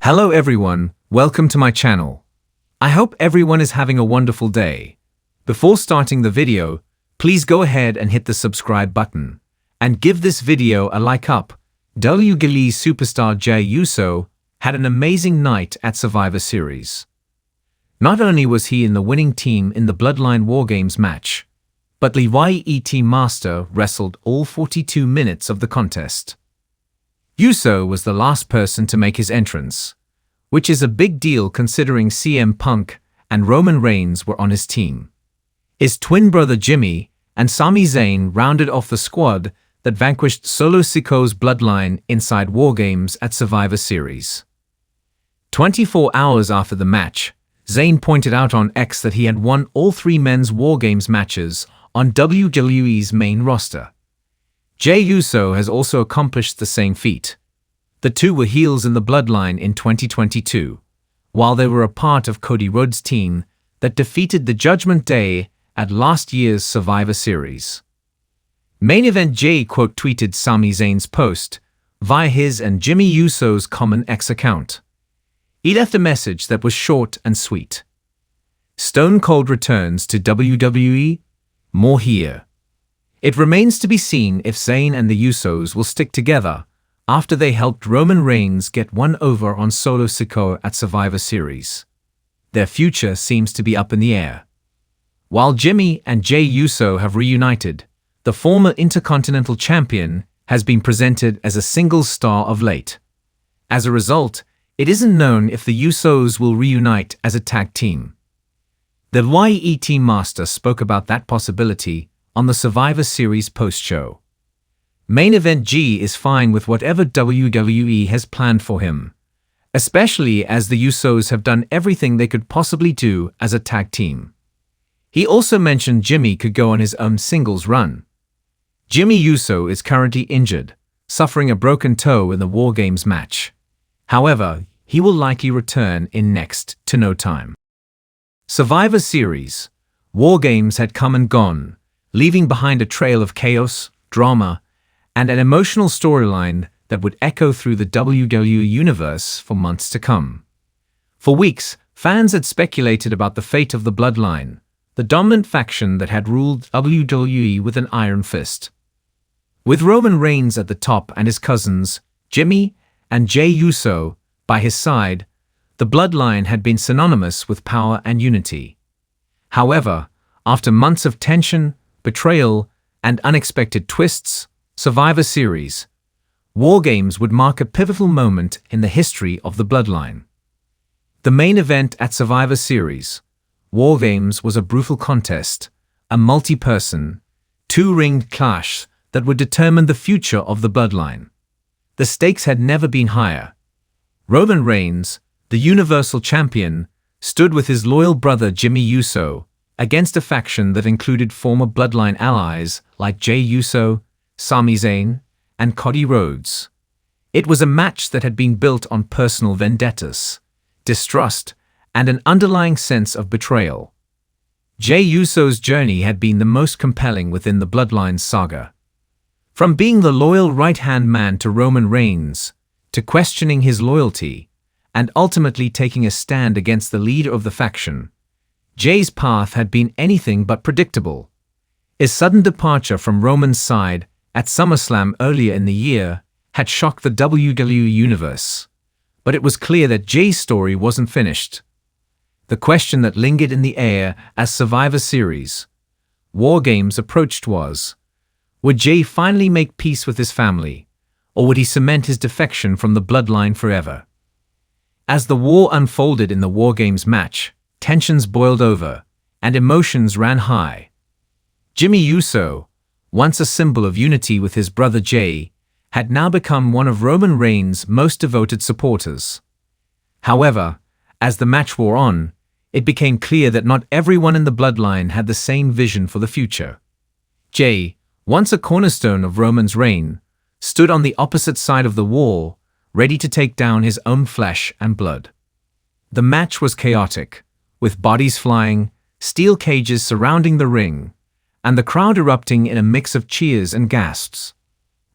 Hello everyone, welcome to my channel. I hope everyone is having a wonderful day. Before starting the video, please go ahead and hit the subscribe button and give this video a like up. WWE superstar Jey Uso had an amazing night at Survivor Series. Not only was he in the winning team in the Bloodline War Games match, but the YET Master wrestled all 42 minutes of the contest. Uso was the last person to make his entrance, which is a big deal considering CM Punk and Roman Reigns were on his team. His twin brother Jimmy and Sami Zayn rounded off the squad that vanquished Solo Sikoa's Bloodline inside War Games at Survivor Series. 24 hours after the match, Zayn pointed out on X that he had won all 3 men's War Games matches on WWE's main roster. Jey Uso has also accomplished the same feat. The two were heels in the Bloodline in 2022, while they were a part of Cody Rhodes' team that defeated the Judgment Day at last year's Survivor Series. Main Event Jey quote-tweeted Sami Zayn's post via his and Jimmy Uso's common X account. He left a message that was short and sweet. Stone Cold returns to WWE? More here. It remains to be seen if Zayn and the Usos will stick together after they helped Roman Reigns get one over on Solo Sikoa at Survivor Series. Their future seems to be up in the air. While Jimmy and Jey Uso have reunited, the former Intercontinental Champion has been presented as a singles star of late. As a result, it isn't known if the Usos will reunite as a tag team. The YET Master spoke about that possibility on the Survivor Series post-show. Main Event G is fine with whatever WWE has planned for him, especially as the Usos have done everything they could possibly do as a tag team. He also mentioned Jimmy could go on his own singles run. Jimmy Uso is currently injured, suffering a broken toe in the War Games match. However, he will likely return in next to no time. Survivor Series, War Games had come and gone, leaving behind a trail of chaos, drama, and an emotional storyline that would echo through the WWE universe for months to come. For weeks, fans had speculated about the fate of the Bloodline, the dominant faction that had ruled WWE with an iron fist. With Roman Reigns at the top and his cousins, Jimmy and Jey Uso, by his side, the Bloodline had been synonymous with power and unity. However, after months of tension, betrayal, and unexpected twists, Survivor Series, War Games would mark a pivotal moment in the history of the Bloodline. The main event at Survivor Series, War Games, was a brutal contest, a multi-person, two-ringed clash that would determine the future of the Bloodline. The stakes had never been higher. Roman Reigns, the Universal Champion, stood with his loyal brother Jimmy Uso against a faction that included former Bloodline allies like Jey Uso, Sami Zayn, and Cody Rhodes. It was a match that had been built on personal vendettas, distrust, and an underlying sense of betrayal. Jey Uso's journey had been the most compelling within the Bloodline saga. From being the loyal right-hand man to Roman Reigns, to questioning his loyalty, and ultimately taking a stand against the leader of the faction, Jey's path had been anything but predictable. His sudden departure from Roman's side at SummerSlam earlier in the year had shocked the WWE universe, but it was clear that Jey's story wasn't finished. The question that lingered in the air as Survivor Series, War Games approached was, would Jey finally make peace with his family, or would he cement his defection from the Bloodline forever? As the war unfolded in the War Games match, tensions boiled over, and emotions ran high. Jimmy Uso, once a symbol of unity with his brother Jey, had now become one of Roman Reigns' most devoted supporters. However, as the match wore on, it became clear that not everyone in the Bloodline had the same vision for the future. Jey, once a cornerstone of Roman's reign, stood on the opposite side of the wall, ready to take down his own flesh and blood. The match was chaotic, with bodies flying, steel cages surrounding the ring, and the crowd erupting in a mix of cheers and gasps.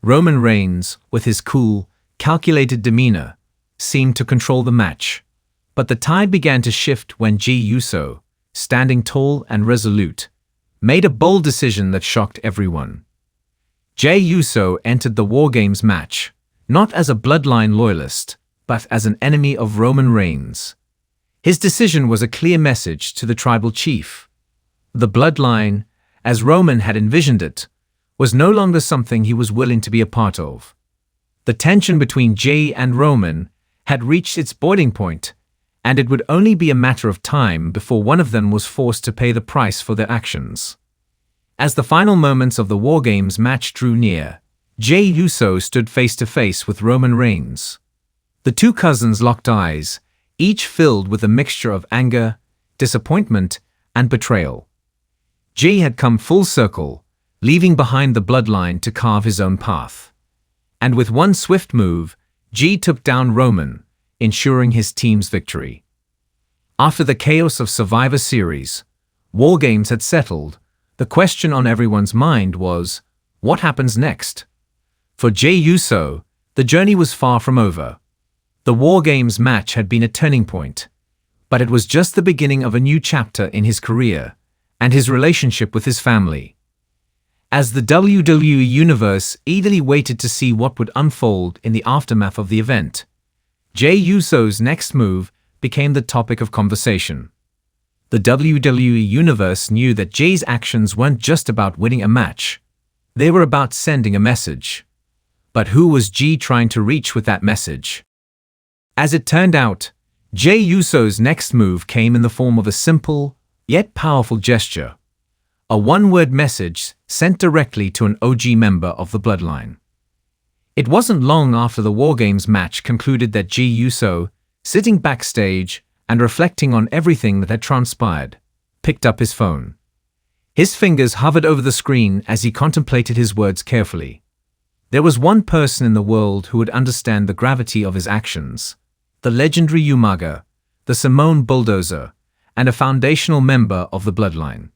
Roman Reigns, with his cool, calculated demeanor, seemed to control the match. But the tide began to shift when Jey Uso, standing tall and resolute, made a bold decision that shocked everyone. Jey Uso entered the War Games match, not as a Bloodline loyalist, but as an enemy of Roman Reigns. His decision was a clear message to the tribal chief. The Bloodline, as Roman had envisioned it, was no longer something he was willing to be a part of. The tension between Jey and Roman had reached its boiling point, and it would only be a matter of time before one of them was forced to pay the price for their actions. As the final moments of the War Games match drew near, Jey Uso stood face to face with Roman Reigns. The two cousins locked eyes, each filled with a mixture of anger, disappointment, and betrayal. Jey had come full circle, leaving behind the Bloodline to carve his own path. And with one swift move, Jey took down Roman, ensuring his team's victory. After the chaos of Survivor Series, War Games had settled. The question on everyone's mind was, what happens next? For Jey Uso, the journey was far from over. The War Games match had been a turning point, but it was just the beginning of a new chapter in his career and his relationship with his family. As the WWE Universe eagerly waited to see what would unfold in the aftermath of the event, Jey Uso's next move became the topic of conversation. The WWE Universe knew that Jey's actions weren't just about winning a match. They were about sending a message. But who was Jey trying to reach with that message? As it turned out, Jey Uso's next move came in the form of a simple, yet powerful gesture. A one-word message sent directly to an OG member of the Bloodline. It wasn't long after the War Games match concluded that Jey Uso, sitting backstage and reflecting on everything that had transpired, picked up his phone. His fingers hovered over the screen as he contemplated his words carefully. There was one person in the world who would understand the gravity of his actions: the legendary Umaga, the Samoan bulldozer, and a foundational member of the Bloodline.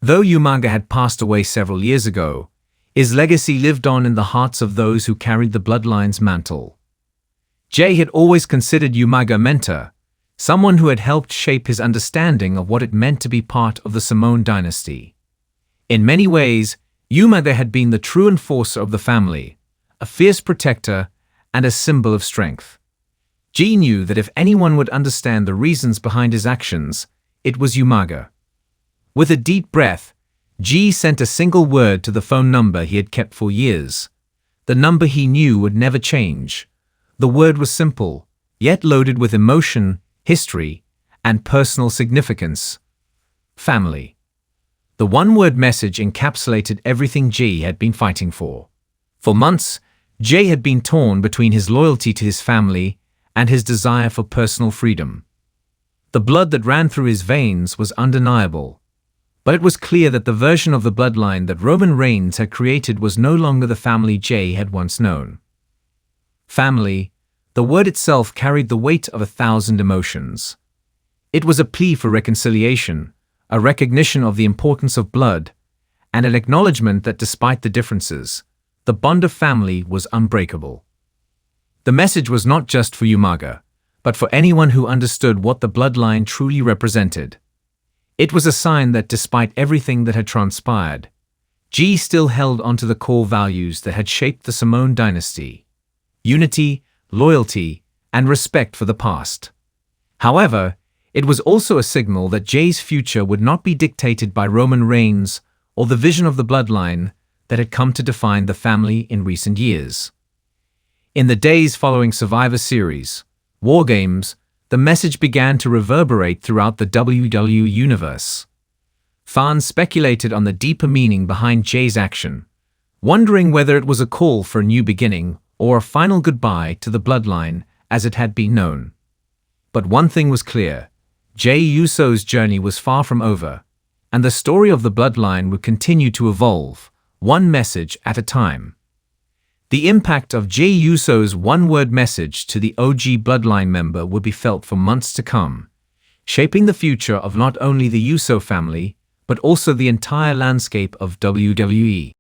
Though Umaga had passed away several years ago, his legacy lived on in the hearts of those who carried the Bloodline's mantle. Jey had always considered Umaga a mentor, someone who had helped shape his understanding of what it meant to be part of the Samoan dynasty. In many ways, Umaga had been the true enforcer of the family, a fierce protector, and a symbol of strength. Jey knew that if anyone would understand the reasons behind his actions, it was Umaga. With a deep breath, Jey sent a single word to the phone number he had kept for years, the number he knew would never change. The word was simple, yet loaded with emotion, history, and personal significance: family. The one-word message encapsulated everything Jey had been fighting for. For months, Jey had been torn between his loyalty to his family and his desire for personal freedom. The blood that ran through his veins was undeniable, but it was clear that the version of the Bloodline that Roman Reigns had created was no longer the family Jey had once known. Family, the word itself carried the weight of 1,000 emotions. It was a plea for reconciliation, a recognition of the importance of blood, and an acknowledgement that despite the differences, the bond of family was unbreakable. The message was not just for Umaga, but for anyone who understood what the Bloodline truly represented. It was a sign that despite everything that had transpired, Jey still held onto the core values that had shaped the Samoan dynasty: unity, loyalty, and respect for the past. However, it was also a signal that Jey's future would not be dictated by Roman Reigns or the vision of the Bloodline that had come to define the family in recent years. In the days following Survivor Series, War Games, the message began to reverberate throughout the WWE Universe. Fans speculated on the deeper meaning behind Jey's action, wondering whether it was a call for a new beginning or a final goodbye to the Bloodline as it had been known. But one thing was clear: Jey Uso's journey was far from over, and the story of the Bloodline would continue to evolve, one message at a time. The impact of Jey Uso's one-word message to the OG Bloodline member would be felt for months to come, shaping the future of not only the Uso family, but also the entire landscape of WWE.